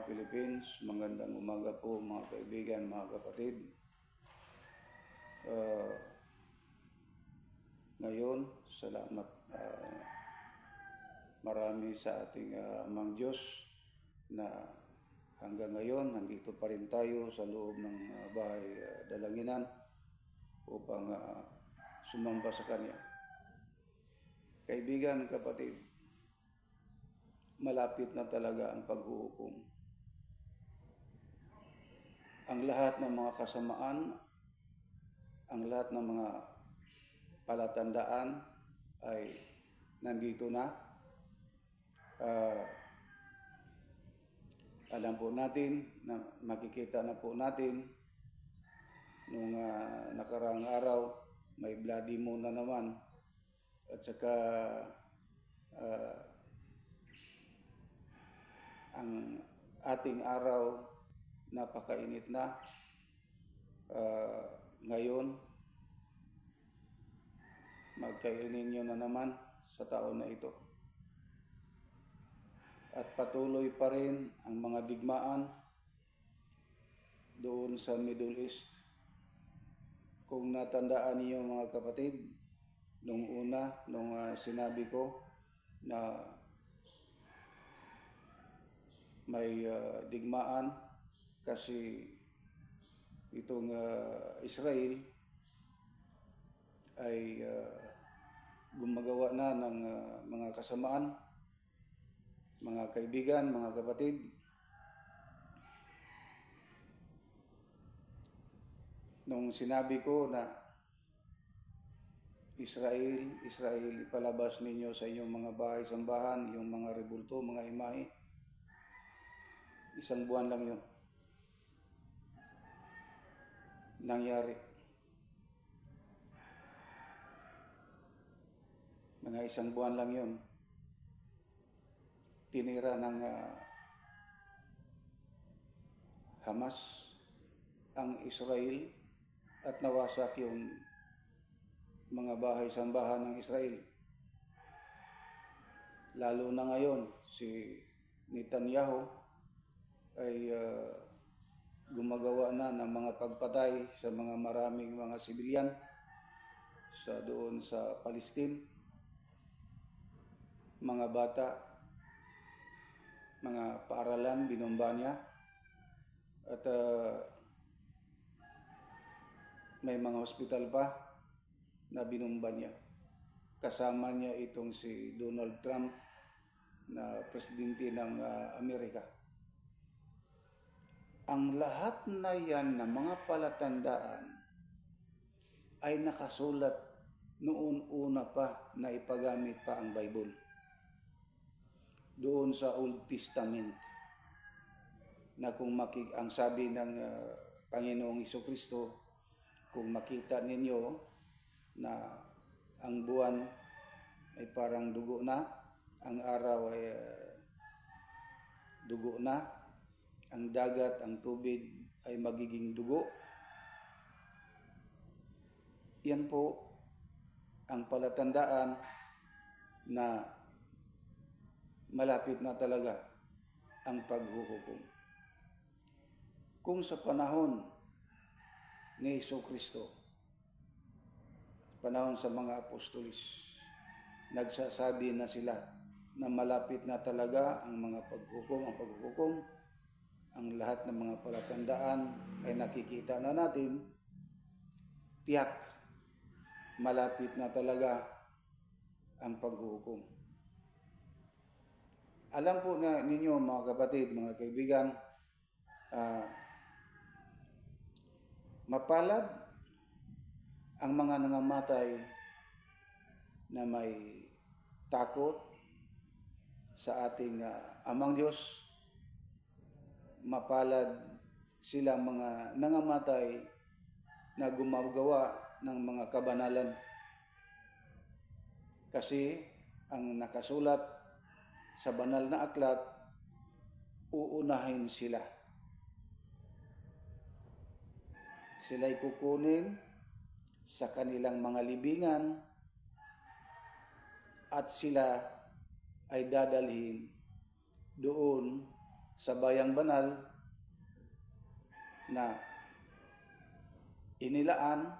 Philippines, magandang umaga po mga kaibigan, mga kapatid. Ngayon, salamat marami sa ating Amang Diyos na hanggang ngayon nandito pa rin tayo sa loob ng bahay dalanginan upang sumamba sa Kanya. Kaibigan, kapatid, malapit na talaga ang paghuhukom. Ang lahat ng mga kasamaan, ang lahat ng mga palatandaan ay nandito na. Alam po natin, na makikita na po natin nung nakaraang araw, may bloody moon na naman. At saka ang ating araw napakainit na. Ngayon, magka-El Nino na naman sa taon na ito. At patuloy pa rin ang mga digmaan doon sa Middle East. Kung natandaan niyo mga kapatid, nung sinabi ko na may digmaan kasi itong Israel ay gumagawa na ng mga kasamaan, mga kaibigan, mga kapatid. Nung sinabi ko na Israel, ipalabas ninyo sa inyong mga bahay-sambahan, yung mga rebulto, mga imahe, 1 buwan lang yun. Nangyari. Mga 1 buwan lang yun. Tinira ng Hamas ang Israel at nawasak yung mga bahay-sambahan ng Israel. Lalo na ngayon, si Netanyahu ay gumagawa na ng mga pagpatay sa mga maraming mga sibilyan doon sa Palestine. Mga bata, mga paaralan, binomba niya. At may mga hospital pa na binomba niya. Kasama niya itong si Donald Trump na presidente ng Amerika. Ang lahat na yan na mga palatandaan ay nakasulat noon una pa na ipagamit pa ang Bible. Doon sa Old Testament na kung ang sabi ng Panginoong Hesukristo, kung makita ninyo na ang buwan ay parang dugo na, ang araw ay dugo na, ang dagat, ang tubig ay magiging dugo. Yan po ang palatandaan na malapit na talaga ang paghuhukom. Kung sa panahon ni Hesukristo, panahon sa mga apostolis, nagsasabi na sila na malapit na talaga ang mga paghuhukom, ang lahat ng mga palatandaan ay nakikita na natin, tiyak, malapit na talaga ang paghuhukom. Alam po na ninyo mga kapatid, mga kaibigan, mapalad ang mga nangamatay na may takot sa ating Amang Diyos. Mapalad silang mga nangamatay na gumagawa ng mga kabanalan. Kasi ang nakasulat sa banal na aklat, uunahin sila. Sila'y kukunin sa kanilang mga libingan at sila ay dadalhin doon sa bayang banal na inilaan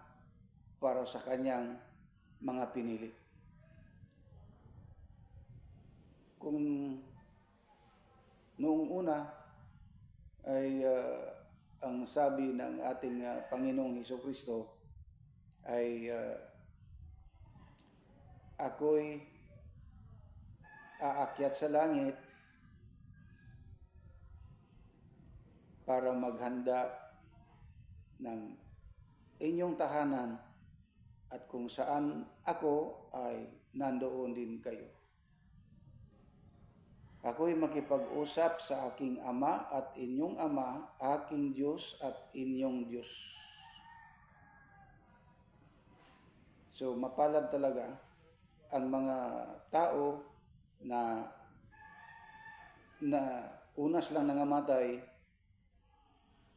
para sa kanyang mga pinili. Kung noong una ay ang sabi ng ating Panginoong Hesukristo ay ako'y aakyat sa langit para maghanda ng inyong tahanan at kung saan ako ay nandoon din kayo. Ako'y makipag-usap sa aking Ama at inyong Ama, aking Diyos at inyong Diyos. So mapalad talaga ang mga tao na unas lang nangamatay,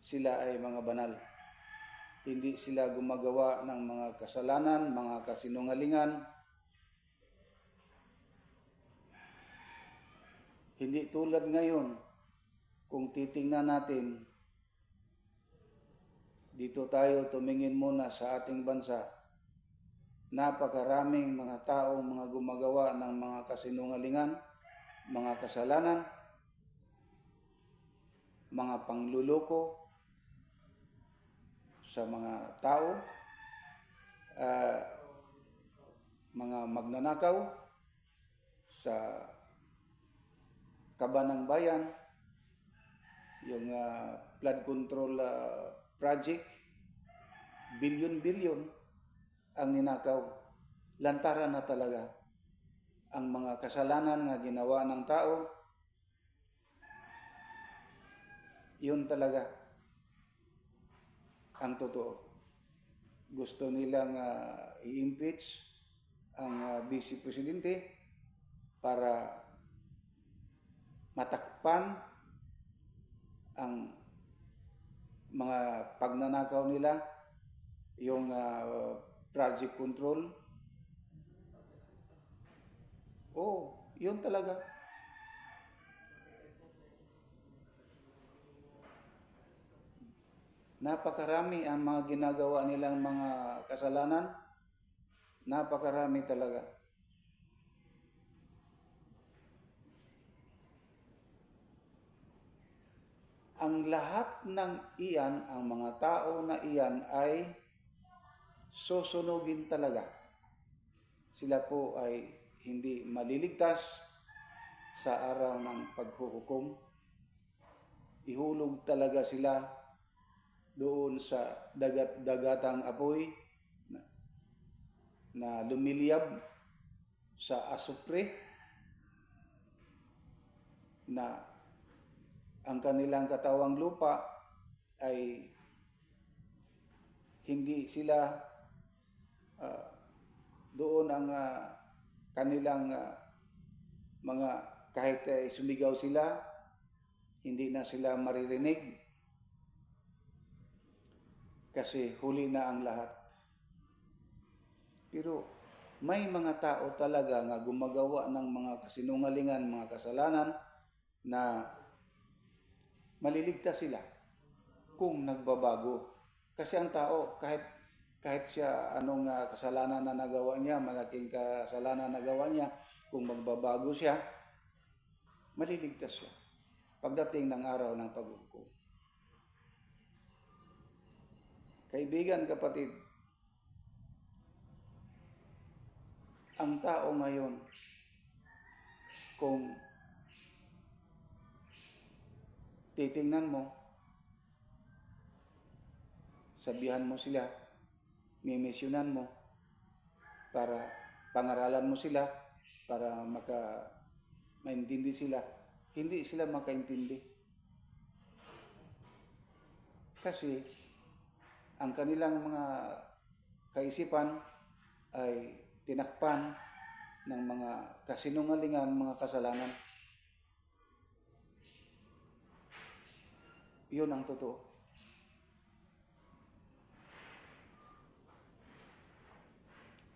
sila ay mga banal. Hindi sila gumagawa ng mga kasalanan, mga kasinungalingan. Hindi tulad ngayon, kung titingnan natin, dito tayo tumingin muna sa ating bansa, napakaraming mga taong mga gumagawa ng mga kasinungalingan, mga kasalanan, mga pangluloko sa mga tao, mga magnanakaw sa Kabanang Bayan, yung flood control project, bilyon-bilyon ang ninakaw. Lantaran na talaga ang mga kasalanan nga ginawa ng tao. Yun talaga ang totoo. Gusto nilang i-impeach ang Vice Presidente para matakpan ang mga pagnanakaw nila, yung project control. Yun talaga. Napakarami ang mga ginagawa nilang mga kasalanan. Napakarami talaga. Ang lahat ng iyan, ang mga tao na iyan ay susunugin talaga. Sila po ay hindi maliligtas sa araw ng paghuhukom. Ihulog talaga sila doon sa dagatang apoy na lumiliyab sa asupre, na ang kanilang katawang lupa ay hindi sila doon ang kanilang mga, kahit sumigaw sila, hindi na sila maririnig kasi huli na ang lahat. Pero may mga tao talaga nga gumagawa ng mga kasinungalingan, mga kasalanan na maliligtas sila kung nagbabago. Kasi ang tao, kahit siya anong kasalanan na nagawa niya, malaking kasalanan na nagawa niya, kung magbabago siya, maliligtas siya pagdating ng araw ng paghuhukom. Kaibigan, kapatid, ang tao ngayon, kung titingnan mo, sabihan mo sila, mimisyonan mo, para pangaralan mo sila, para maintindihan sila, hindi sila makaintindi. Kasi ang kanilang mga kaisipan ay tinakpan ng mga kasinungalingan, mga kasalanan. Yun ang totoo.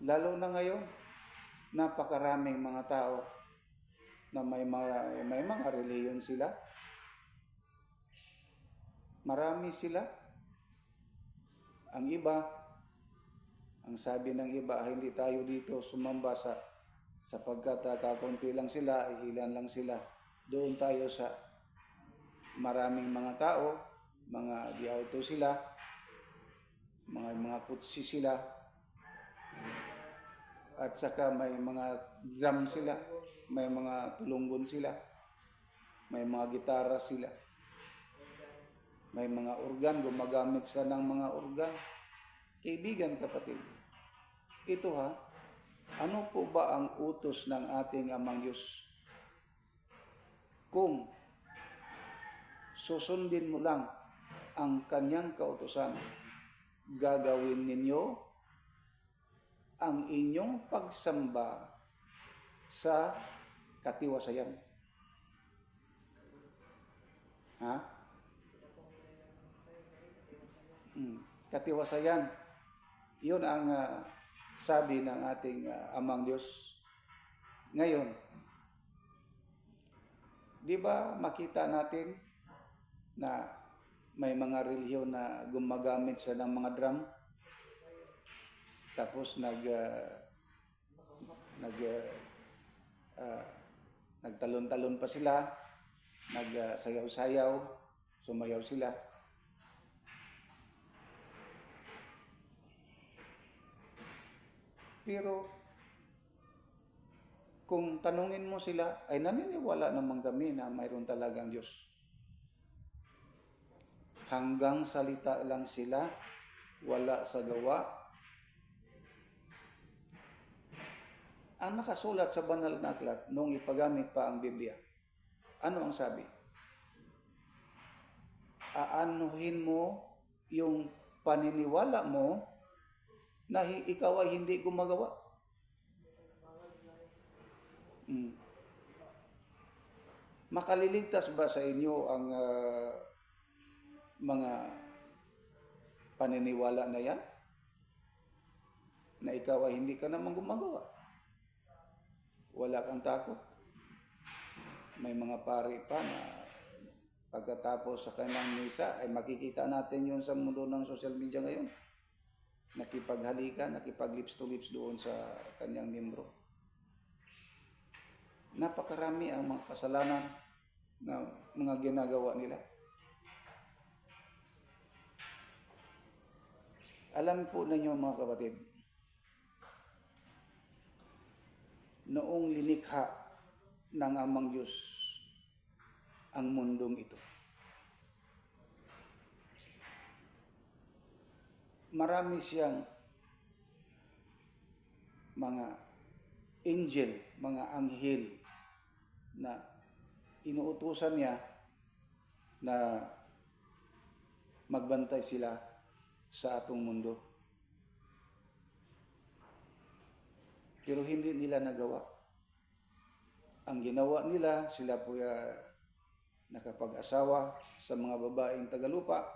Lalo na ngayon, napakaraming mga tao na may mga relihiyon sila, Marami sila. Ang iba, ang sabi ng iba, hindi tayo dito sumamba sapagkat kakaunti lang sila, ilan lang sila. Doon tayo sa maraming mga tao, mga di-auto sila, mga kutsi sila, at saka may mga drum sila, may mga tulunggon sila, may mga gitara sila, may mga organ, gumagamit sila ng mga organ. Kaibigan, kapatid, ito ano po ba ang utos ng ating Amang Diyos? Kung susundin mo lang ang kanyang kautusan, gagawin ninyo ang inyong pagsamba sa katiwasayan. Katiwasayan. Yun ang sabi ng ating Amang Diyos. Ngayon, di ba makita natin na may mga relihiyon na gumagamit sa ng mga drum, tapos nagtalon-talon pa sila, nagsayaw-sayaw, sumayaw sila. Pero kung tanungin mo sila, ay naniniwala naman kami na mayroon talagang Diyos. Hanggang salita lang sila, wala sa gawa. Ang nakasulat sa banal na aklat nung ipagamit pa ang Biblia, ano ang sabi? Aanuhin mo yung paniniwala mo na ikaw ay hindi gumagawa. Makaliligtas ba sa inyo ang mga paniniwala na yan? Na ikaw ay hindi ka naman gumagawa. Wala kang takot. May mga pari pa na pagkatapos sa kanilang misa ay makikita natin yun sa mundo ng social media ngayon. Nakipaghalikan, nakipag-lips to lips doon sa kanyang membro. Napakarami ang mga kasalanan na mga ginagawa nila. Alam po ninyo mga kapatid, noong linikha ng Amang Diyos ang mundong ito, marami siyang mga angel, mga anghel na inuutusan niya na magbantay sila sa atong mundo. Pero hindi nila nagawa. Ang ginawa nila, sila po nakapag-asawa sa mga babaeng tagalupa,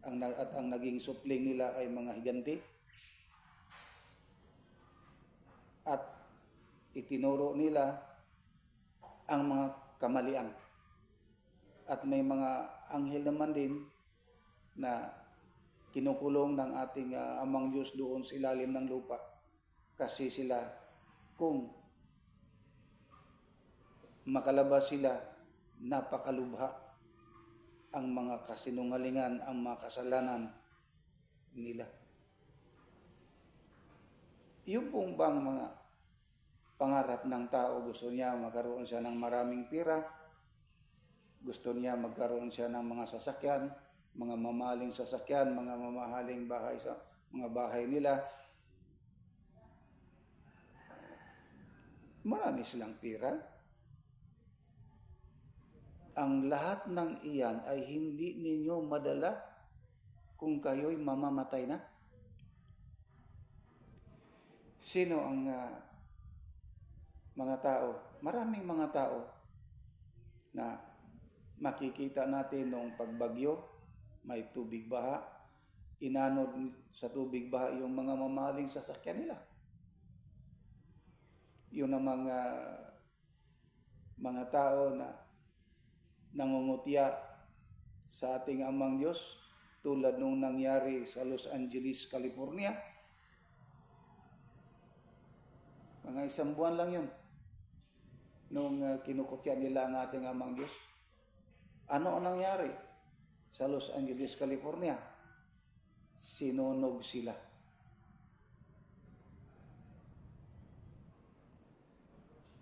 at ang naging supling nila ay mga higanti. At itinuro nila ang mga kamalian. At may mga anghel naman din na kinukulong ng ating Amang Diyos doon sa ilalim ng lupa. Kasi sila, kung makalabas sila, napakalubha ang mga kasinungalingan, ang mga kasalanan nila. Yung pong bang mga pangarap ng tao, gusto niya magkaroon siya ng maraming pera, gusto niya magkaroon siya ng mga sasakyan, mga mamahaling sasakyan, mga mamahaling bahay sa mga bahay nila. Marami silang pera. Ang lahat ng iyan ay hindi ninyo madala kung kayo'y mamamatay na. Sino ang mga tao? Maraming mga tao na makikita natin noong pagbagyo, may tubig baha, inanod sa tubig baha yung mga mamahaling sasakyan nila. Yun ang mga tao na nangungutya sa ating amang Diyos tulad nung nangyari sa Los Angeles, California. Mga 1 buwan lang yun nung kinukutya nila ang ating amang Diyos. Ano ang nangyari sa Los Angeles, California? Sinunog sila.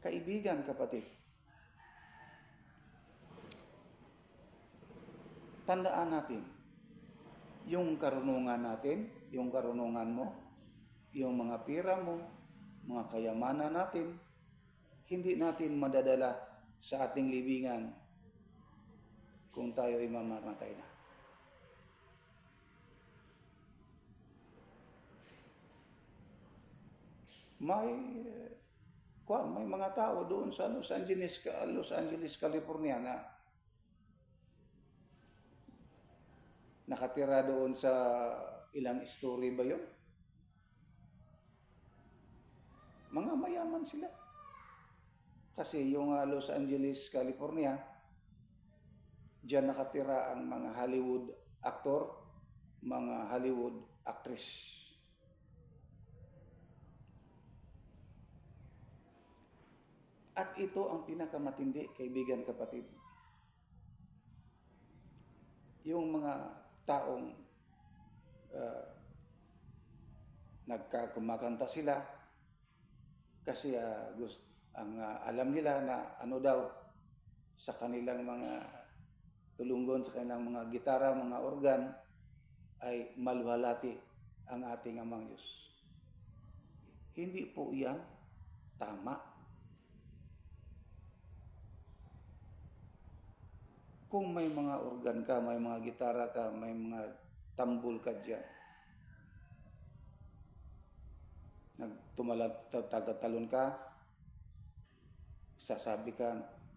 Kaibigan, kapatid, tandaan natin, yung karunungan natin, yung karunungan mo, yung mga pira mo, mga kayamanan natin, hindi natin madadala sa ating libingan kung tayo ay mamamatay na. May mga tao doon sa Los Angeles, California na nakatira doon sa ilang story ba yun? Mga mayaman sila. Kasi yung Los Angeles, California, diyan nakatira ang mga Hollywood actor, mga Hollywood actress. At ito ang pinakamatindi, kaibigan, kapatid. Yung mga taong nagkumakanta sila kasi alam nila na ano daw sa kanilang mga tulunggon, sa kanilang mga gitara, mga organ ay maluhalati ang ating amang Diyos. Hindi po yan tama. Kung may mga organ ka, may mga gitara ka, may mga tambol ka dyan, nagtumatalon ka, sasabi ka,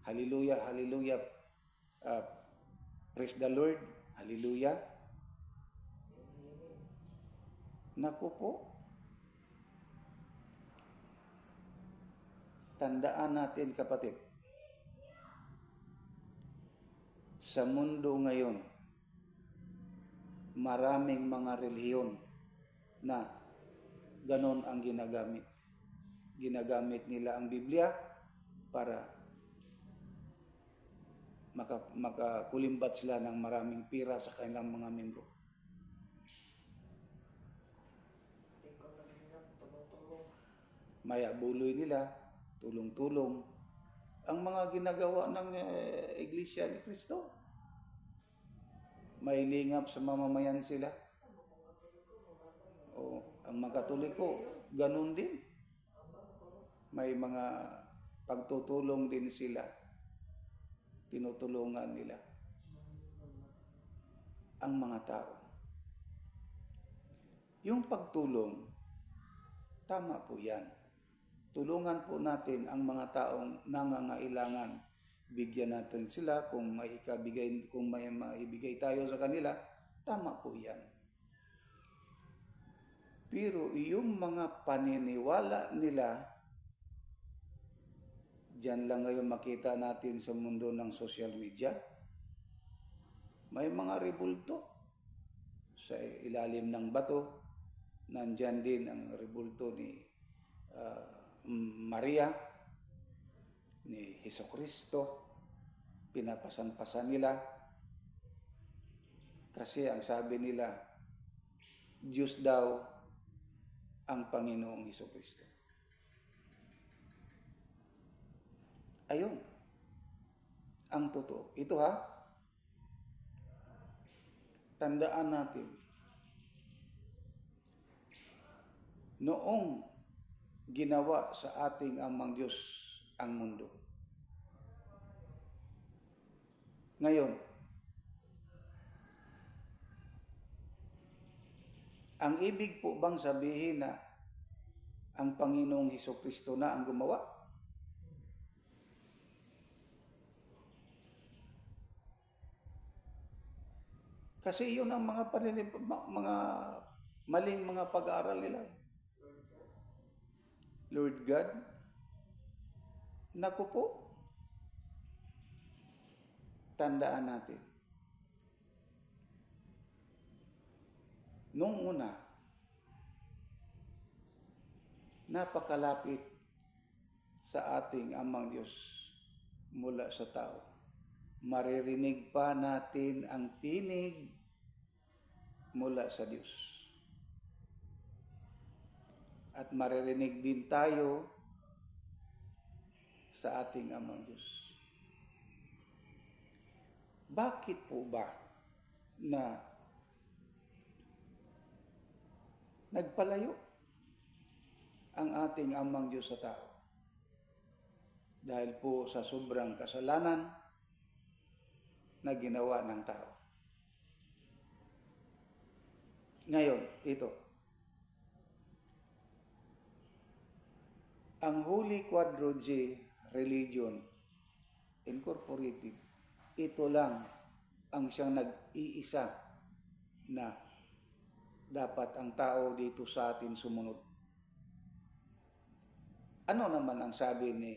hallelujah, hallelujah, praise the Lord, hallelujah. Naku po, tandaan natin, kapatid, sa mundo ngayon, maraming mga relihiyon na ganon ang ginagamit. Ginagamit nila ang Biblia para makakulimbat sila ng maraming pira sa kanilang mga membro. Mayabuloy nila, tulong-tulong, ang mga ginagawa ng Iglesia ni Cristo. May lingap sa mamamayan sila. Ang mga Katoliko, ganun din. May mga pagtutulong din sila. Tinutulungan nila ang mga tao. Yung pagtulong, tama po yan. Tulungan po natin ang mga taong nangangailangan. Bigyan natin sila kung may maibigay tayo sa kanila, tama po yan. Pero yung mga paniniwala nila, diyan lang ngayon makita natin sa mundo ng social media. May mga rebulto sa ilalim ng bato. Nandyan din ang rebulto ni Maria, ni Jesucristo. Pinapasan-pasan nila kasi ang sabi nila, Diyos daw ang Panginoong Jesucristo. Ayun ang totoo. Ito tandaan natin, noong ginawa sa ating amang Diyos ang mundo, ngayon, ang ibig po bang sabihin na ang Panginoong Jesucristo na ang gumawa? Kasi yun ang mga maling mga pag-aaral nila. Lord God, naku po, tandaan natin, Nung una, napakalapit sa ating Amang Diyos mula sa tao. Maririnig pa natin ang tinig mula sa Diyos. At maririnig din tayo sa ating Amang Diyos. Bakit po ba na nagpalayo ang ating Amang Diyos sa tao? Dahil po sa sobrang kasalanan na ginawa ng tao. Ngayon, ito. Ang Holy Quadroge Religion Incorporated, ito lang ang siyang nag-iisa na dapat ang tao dito sa atin sumunod. Ano naman ang sabi ni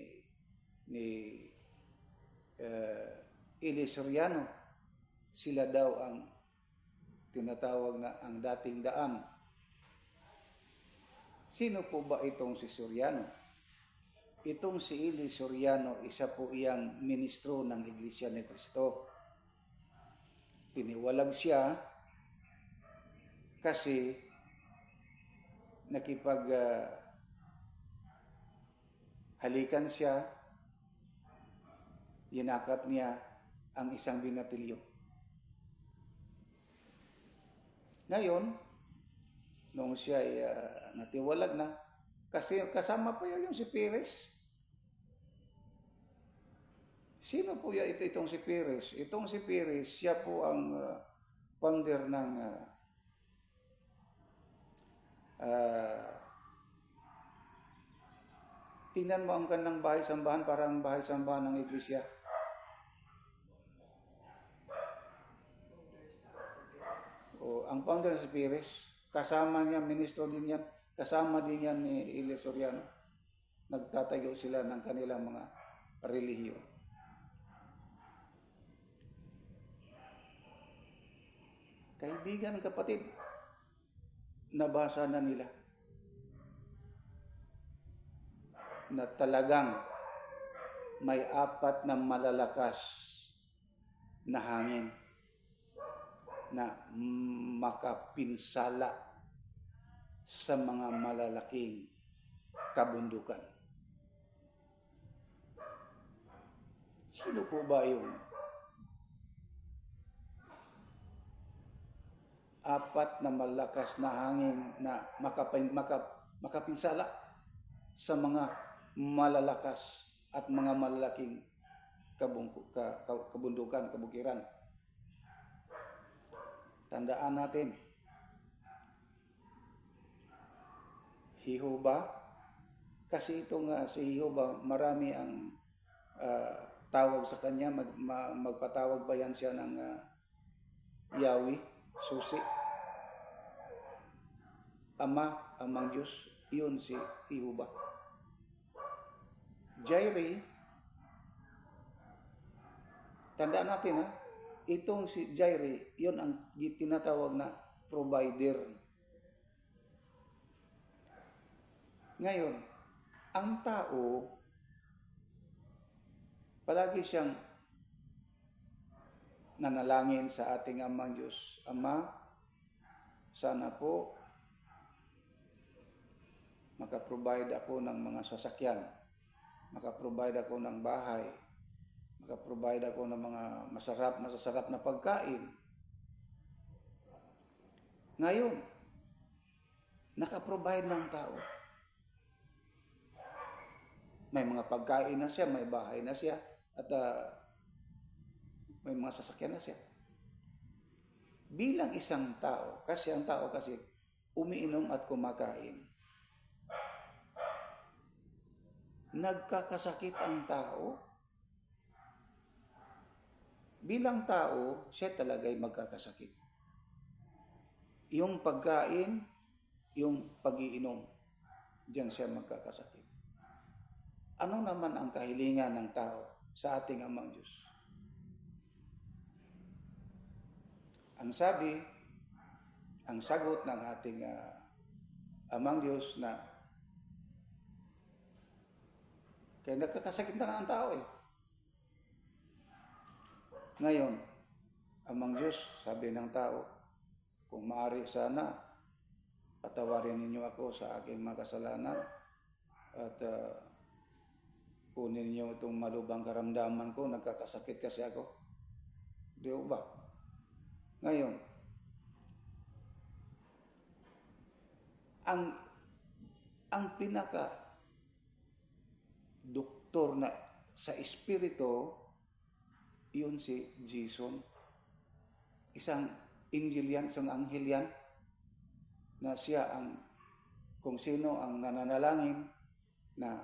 Ili Soriano? Sila daw ang tinatawag na ang dating daan. Sino po ba itong si Soriano? Itong si Ili Soriano, isa po iyang ministro ng Iglesia ni Cristo. Tiniwalag siya kasi halikan siya, yinakap niya ang isang binatilyo. Ngayon, nung siya ay natiwalag na, kasi kasama pa yung si Pires. Sino po itong si Pires? Itong si Pires, siya po ang founder ng tingnan mo ang kanilang bahay-sambahan, parang bahay-sambahan ng iglesia. Ang founder si Pires, kasama niya, ministro din yan, kasama din yan ni Ili Soriano. Nagtatayo sila ng kanilang mga relihiyon. Kaibigan, kapatid, nabasa na nila na talagang may 4 na malalakas na hangin na makapinsala sa mga malalaking kabundukan. Sino po ba yung 4 na malakas na hangin na makapinsala sa mga malalakas at mga malalaking kabundukan, kabukiran? Tandaan natin, Jehovah, kasi itong si Jehovah, marami ang tawag sa kanya, magpatawag ba yan siya ng Yahweh, Susi, Ama, Amang Diyos, iyon si Jehovah. Jireh, tandaan natin itong si Jireh, iyon ang tinatawag na provider. Ngayon, ang tao, palagi siyang nanalangin sa ating Amang Diyos. Ama, sana po makaprovide ako ng mga sasakyan, makaprovide ako ng bahay, makaprovide ako ng mga masasarap na pagkain. Ngayon, nakaprovide ng tao. May mga pagkain na siya, may bahay na siya, at may mga sasakyan na siya. Bilang isang tao, kasi ang tao kasi umiinom at kumakain. Nagkakasakit ang tao. Bilang tao, siya talaga'y magkakasakit. Yung pagkain, yung pag-iinom, diyan siya magkakasakit. Ano naman ang kahilingan ng tao sa ating Amang Diyos? Ang sabi, ang sagot ng ating Amang Diyos na kaya nagkakasakit na nga ang tao eh. Ngayon, Amang Diyos, sabi ng tao, kung maaari sana, patawarin ninyo ako sa aking mga kasalanan at kunin niyo itong malubhang karamdaman ko, nagkakasakit kasi ako. Di ba? Ngayon, ang pinaka doktor na sa espiritu, yun si Jason. Isang angel yan, isang anghel yan, na siya ang, kung sino ang nananalangin na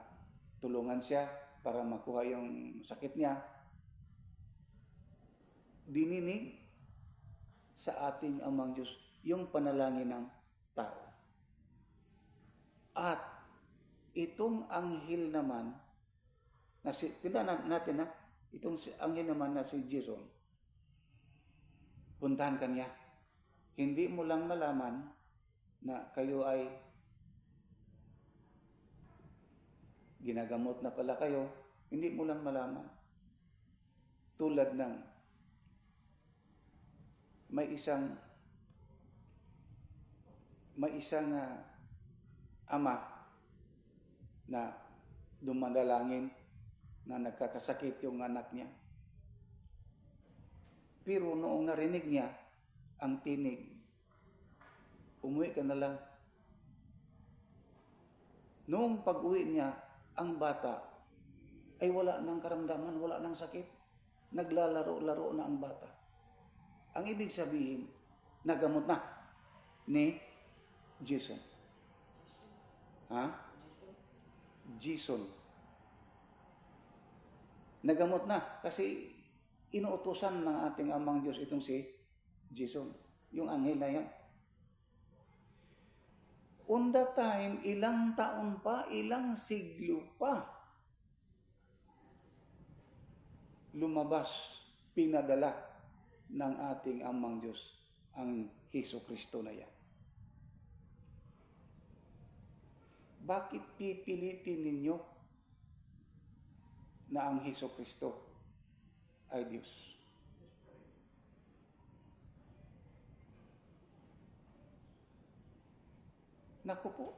tulungan siya para makuha yung sakit niya, dininig sa ating Amang Diyos yung panalangin ng tao. At itong anghel naman, tingnan natin na, itong anghel naman na si Jason, puntahan ka niya. Hindi mo lang malaman na kayo ay ginagamot na pala kayo, hindi mo lang malaman. Tulad ng may isang ama na dumadalangin na nagkakasakit yung anak niya. Pero noong narinig niya ang tinig, umuwi ka na lang. Noong pag-uwi niya, ang bata ay wala ng karamdaman, wala ng sakit. Naglalaro-laro na ang bata. Ang ibig sabihin, nagamot na ni Jason. Jason. Nagamot na kasi inuutosan ng ating Amang Diyos itong si Jason. Yung anghel na yan. On that time, ilang taon pa, ilang siglo pa, lumabas, pinadala ng ating Amang Diyos ang Jesucristo na yan. Bakit pipilitin ninyo na ang Jesucristo ay Diyos? Naku po,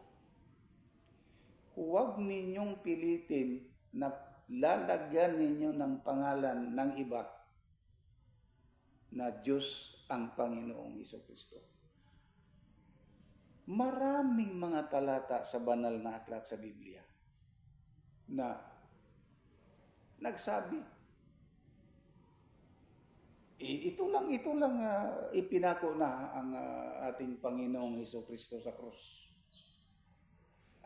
huwag ninyong pilitin na lalagyan ninyo ng pangalan ng iba na Diyos ang Panginoong Jesucristo. Maraming mga talata sa banal na aklat sa Biblia na nagsabi, ito lang ipinako na ang ating Panginoong Jesucristo sa krus.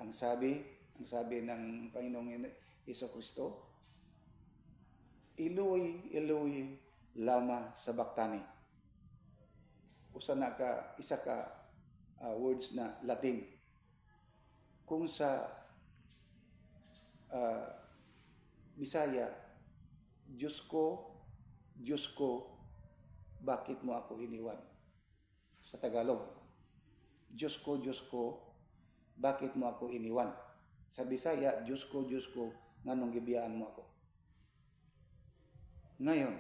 Ang sabi ng Panginoong Jesucristo, Eloi, Eloi, lama sabachthani. Isa ka words na Latin. Kung sa Bisaya, Diyos ko, bakit mo ako iniwan? Sa Tagalog, Diyos ko, bakit mo ako iniwan? Sa Bisaya, Diyos ko, nganong gibiyaan mo ako? Ngayon,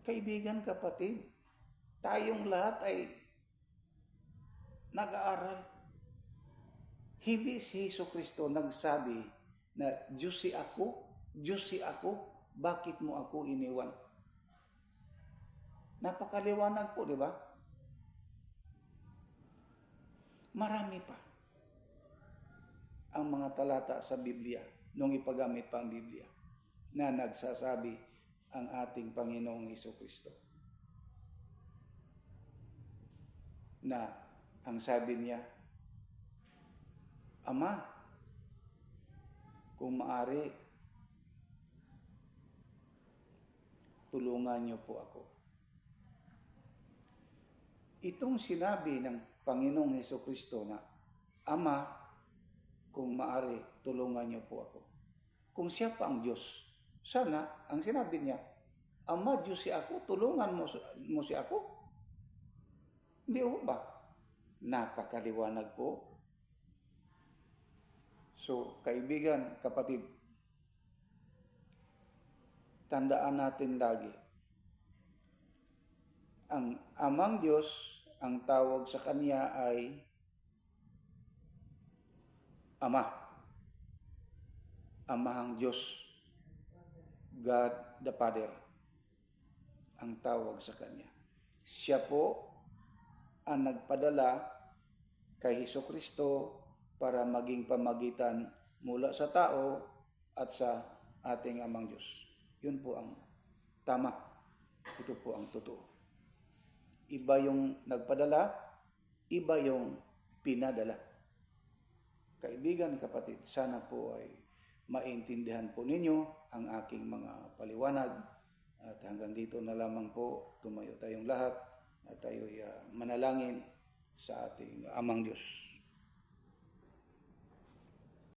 kaibigan, kapatid, tayong lahat ay nag-aaral. Hindi si Jesucristo nagsabi na Diyos si ako, bakit mo ako iniwan? Napakaliwanag po, di ba? Marami pa ang mga talata sa Biblia, nung ipagamit pa ang Biblia, na nagsasabi ang ating Panginoong Jesucristo. Na ang sabi niya, Ama, kung maaari, tulungan niyo po ako. Itong sinabi ng Panginoong Jesucristo na, Ama, kung maaari, tulungan niyo po ako. Kung siya pa ang Diyos, sana, ang sinabi niya, Ama, Diyos si ako, tulungan mo si ako. Hindi ho ba? Napakaliwanag po. So, kaibigan, kapatid, tandaan natin lagi, ang Amang Diyos, ang tawag sa Kanya ay Ama. Amahang Diyos, God the Father, ang tawag sa Kanya. Siya po ang nagpadala kay Hesukristo para maging pamagitan mula sa tao at sa ating Amang Diyos. Yun po ang tama. Ito po ang totoo. Iba yung nagpadala, iba yung pinadala. Kaibigan, kapatid, sana po ay maintindihan po ninyo ang aking mga paliwanag. At hanggang dito na lamang po, tumayo tayong lahat at tayo'y manalangin sa ating Amang Diyos.